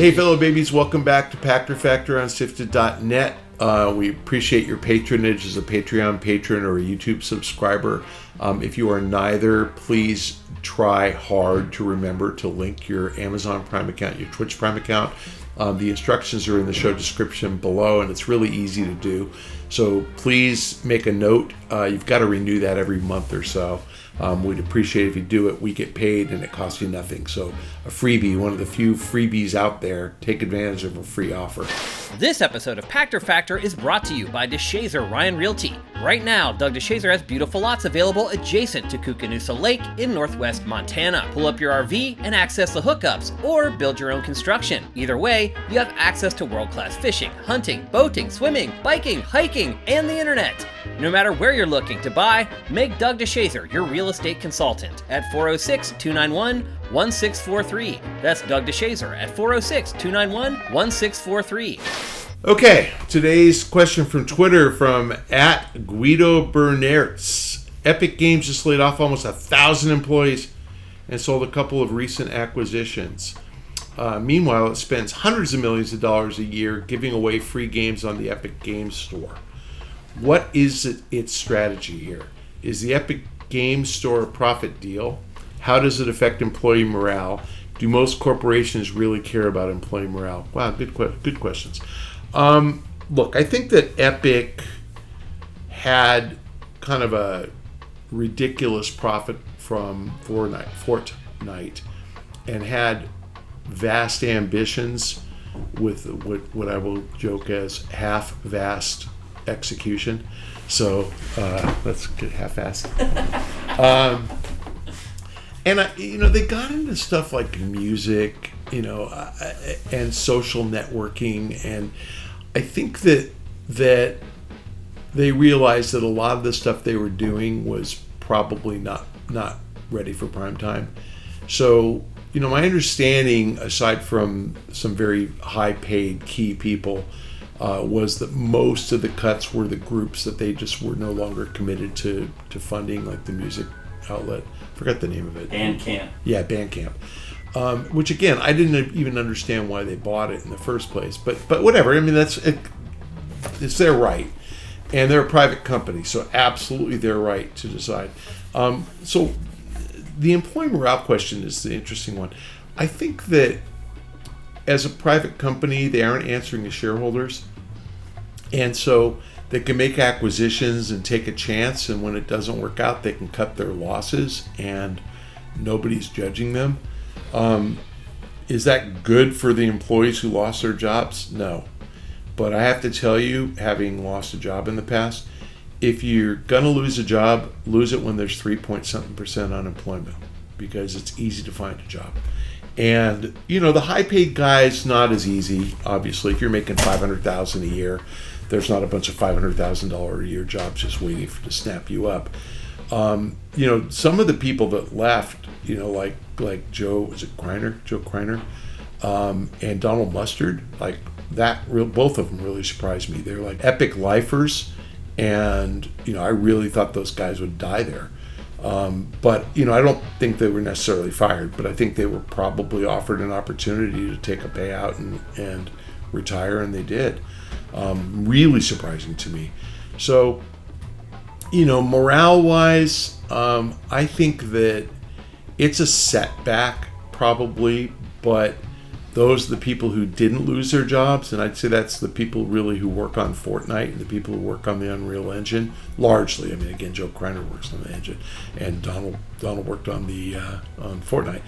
Hey, fellow babies, welcome back to Pachter Factor on SIFTD.net. We appreciate your patronage as a Patreon patron or a YouTube subscriber. If you are neither, please try hard to remember to link your Amazon Prime account, your Twitch Prime account. The instructions are in the show description below, and it's really easy to do. So please make a note. You've got to renew that every month or so. We'd appreciate it if you do it. We get paid and it costs you nothing. So a freebie, one of the few freebies out there. Take advantage of a free offer. This episode of Pachter Factor is brought to you by DeShazer Ryan Realty. Right now, Doug DeShazer has beautiful lots available adjacent to Kookanusa Lake in northwest Montana. Pull up your RV and access the hookups, or build your own construction. Either way, you have access to world-class fishing, hunting, boating, swimming, biking, hiking, and the internet. No matter where you're looking to buy, make Doug DeShazer your real estate consultant at 406-291-1643. That's Doug DeShazer at 406-291-1643. Okay, today's question from Twitter from @GuidoBernertz. Epic Games just laid off almost 1,000 employees and sold a couple of recent acquisitions. Meanwhile, it spends hundreds of millions of dollars a year giving away free games on the Epic Games Store. What is its strategy here? Is the Epic Games Store a profit deal? How does it affect employee morale? Do most corporations really care about employee morale? Wow, good questions. Look, I think that Epic had kind of a ridiculous profit from Fortnite and had vast ambitions with what I will joke as half-vast execution. So let's get half-assed. And they got into stuff like music, and social networking, and I think that they realized that a lot of the stuff they were doing was probably not ready for prime time. So, my understanding, aside from some very high-paid key people, was that most of the cuts were the groups that they just were no longer committed to funding, like the music outlet. Forgot the name of it. Bandcamp. Yeah, Bandcamp. Which again, I didn't even understand why they bought it in the first place. But whatever. I mean, it's their right, and they're a private company, so absolutely their right to decide. So the employee morale question is the interesting one. I think that as a private company, they aren't answering to shareholders, and so they can make acquisitions and take a chance, and when it doesn't work out, they can cut their losses, and nobody's judging them. Is that good for the employees who lost their jobs? No. But I have to tell you, having lost a job in the past, if you're going to lose a job, lose it when there's 3-point-something% unemployment, because it's easy to find a job. And, the high-paid guys, not as easy, obviously. If you're making $500,000 a year, there's not a bunch of $500,000 a year jobs just waiting to snap you up. Some of the people that left, like Joe Kreiner, and Donald Mustard, like that, both of them really surprised me. They're like epic lifers, and I really thought those guys would die there. But I don't think they were necessarily fired, but I think they were probably offered an opportunity to take a payout and retire, and they did. Really surprising to me. So, morale-wise, I think that it's a setback probably, but those are the people who didn't lose their jobs, and I'd say that's the people really who work on Fortnite and the people who work on the Unreal Engine, largely. I mean, again, Joe Kreiner works on the engine, and Donald worked on the on Fortnite.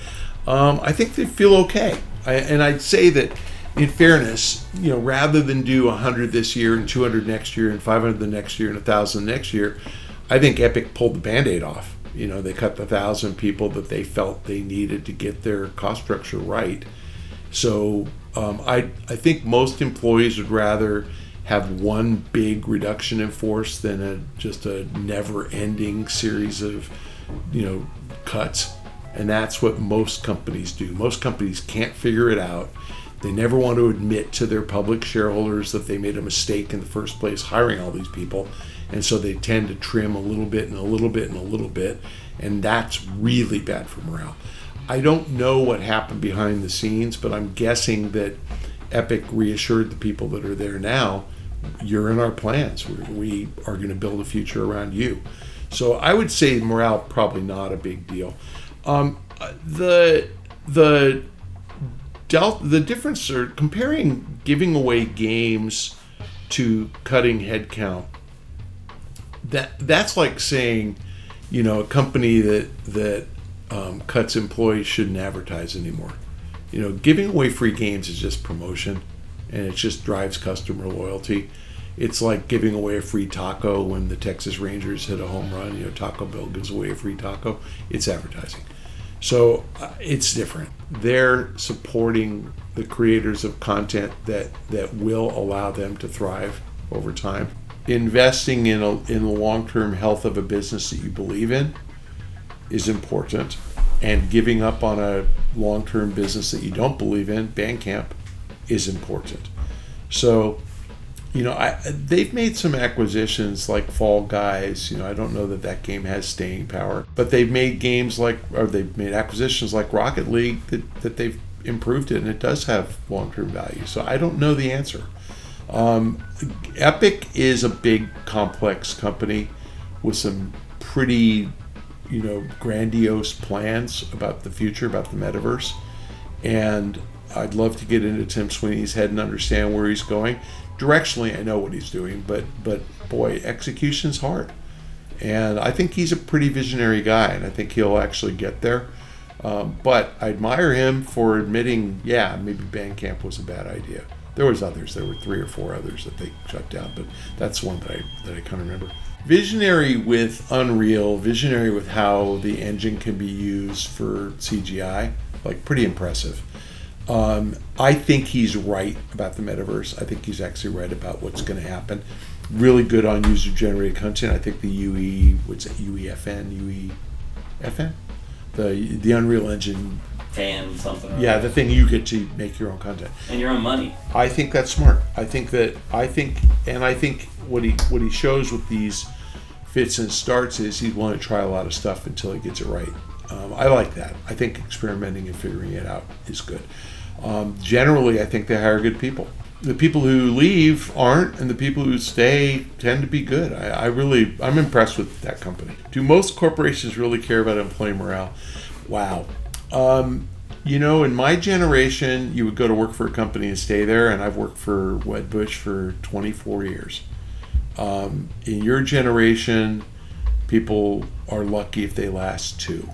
I think they feel okay, and I'd say that, in fairness, rather than do 100 this year and 200 next year and 500 the next year and 1,000 next year, I think Epic pulled the Band-Aid off. They cut the 1,000 people that they felt they needed to get their cost structure right. So I think most employees would rather have one big reduction in force than just a never-ending series of cuts, and that's what most companies do. Most companies can't figure it out. They never want to admit to their public shareholders that they made a mistake in the first place hiring all these people, and so they tend to trim a little bit and a little bit and a little bit, and that's really bad for morale. I don't know what happened behind the scenes, but I'm guessing that Epic reassured the people that are there now, you're in our plans. We are going to build a future around you. So I would say morale probably not a big deal. The difference, or comparing giving away games to cutting headcount, that's like saying, a company that cuts employees shouldn't advertise anymore. Giving away free games is just promotion, and it just drives customer loyalty. It's like giving away a free taco when the Texas Rangers hit a home run. Taco Bell gives away a free taco. It's advertising. So it's different. They're supporting the creators of content that will allow them to thrive over time. Investing in the long-term health of a business that you believe in is important, and giving up on a long-term business that you don't believe in, Bandcamp, is important. So, they've made some acquisitions like Fall Guys. I don't know that game has staying power, but they've made they've made acquisitions like Rocket League that they've improved it, and it does have long-term value. So I don't know the answer. Epic is a big, complex company with some pretty, grandiose plans about the future, about the metaverse. And I'd love to get into Tim Sweeney's head and understand where he's going. Directionally, I know what he's doing, but boy, execution's hard. And I think he's a pretty visionary guy, and I think he'll actually get there. But I admire him for admitting, maybe Bandcamp was a bad idea. There was others. There were 3 or 4 others that they shut down, but that's one that I kind of remember. Visionary with Unreal, visionary with how the engine can be used for CGI, pretty impressive. I think he's right about the metaverse. I think he's actually right about what's going to happen. Really good on user-generated content. I think the UEFN? The Unreal Engine fan something. Yeah, the thing you get to make your own content and your own money. I think that's smart. I think what he shows with these fits and starts is he'd want to try a lot of stuff until he gets it right. I like that. I think experimenting and figuring it out is good. Generally, I think they hire good people. The people who leave aren't, and the people who stay tend to be good. I'm impressed with that company. Do most corporations really care about employee morale? Wow. In my generation, you would go to work for a company and stay there, and I've worked for Wedbush for 24 years. In your generation, people are lucky if they last 2.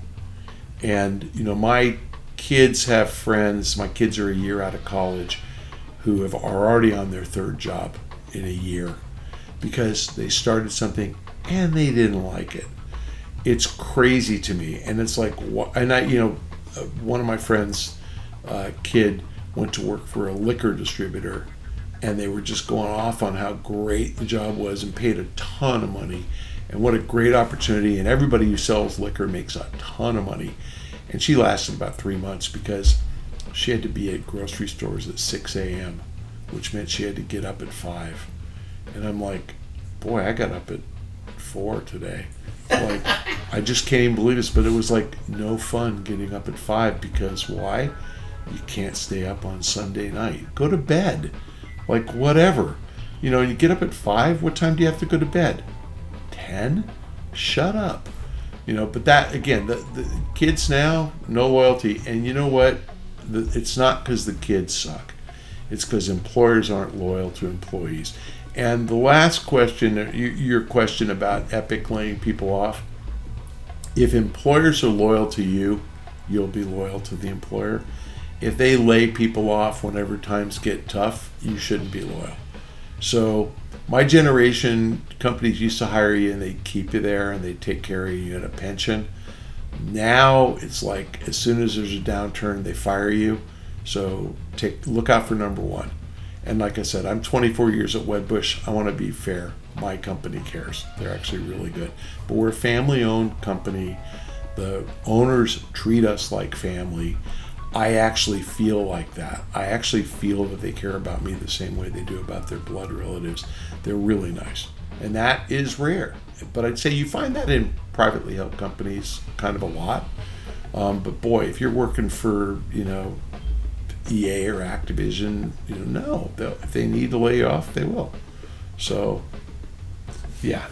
And, my kids have friends, my kids are a year out of college, who are already on their 3rd job in a year because they started something and they didn't like it. It's crazy to me. And it's like, one of my friends' kid went to work for a liquor distributor, and they were just going off on how great the job was and paid a ton of money and what a great opportunity, and everybody who sells liquor makes a ton of money. And she lasted about 3 months because she had to be at grocery stores at 6 a.m., which meant she had to get up at 5. And I'm like, boy, I got up at 4 today. I just can't even believe this, but it was no fun getting up at 5 because why? You can't stay up on Sunday night. Go to bed. Whatever. You get up at 5, what time do you have to go to bed? 10? Shut up. But that, again, the kids now, no loyalty. And you know what? It's not because the kids suck. It's because employers aren't loyal to employees. And the last question, your question about Epic laying people off, if employers are loyal to you, you'll be loyal to the employer. If they lay people off whenever times get tough, you shouldn't be loyal. So my generation, companies used to hire you and they'd keep you there and they'd take care of you in a pension. Now it's as soon as there's a downturn, they fire you. So look out for number 1. And like I said, I'm 24 years at Wedbush. I want to be fair. My company cares. They're actually really good. But we're a family-owned company. The owners treat us like family. I actually feel like that. I actually feel that they care about me the same way they do about their blood relatives. They're really nice. And that is rare. But I'd say you find that in privately held companies kind of a lot. But boy, if you're working for, EA or Activision, no, if they need to lay you off, they will. So, yeah.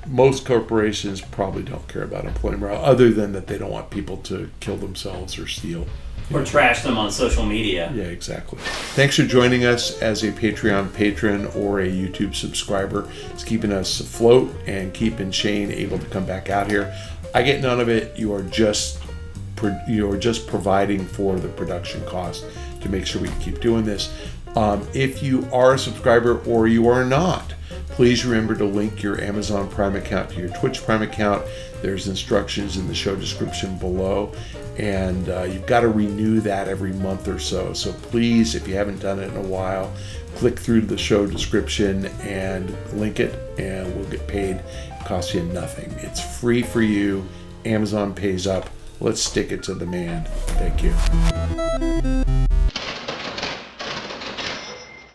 Most corporations probably don't care about employee morale, other than that they don't want people to kill themselves or steal. Or trash them on social media. Yeah, exactly. Thanks for joining us as a Patreon patron or a YouTube subscriber. It's keeping us afloat and keeping Shane able to come back out here. I get none of it. You are just providing for the production cost to make sure we can keep doing this. If you are a subscriber or you are not, please remember to link your Amazon Prime account to your Twitch Prime account. There's instructions in the show description below, and you've got to renew that every month or so. So please, if you haven't done it in a while, click through the show description and link it, and we'll get paid. It costs you nothing. It's free for you. Amazon pays up. Let's stick it to the man. Thank you.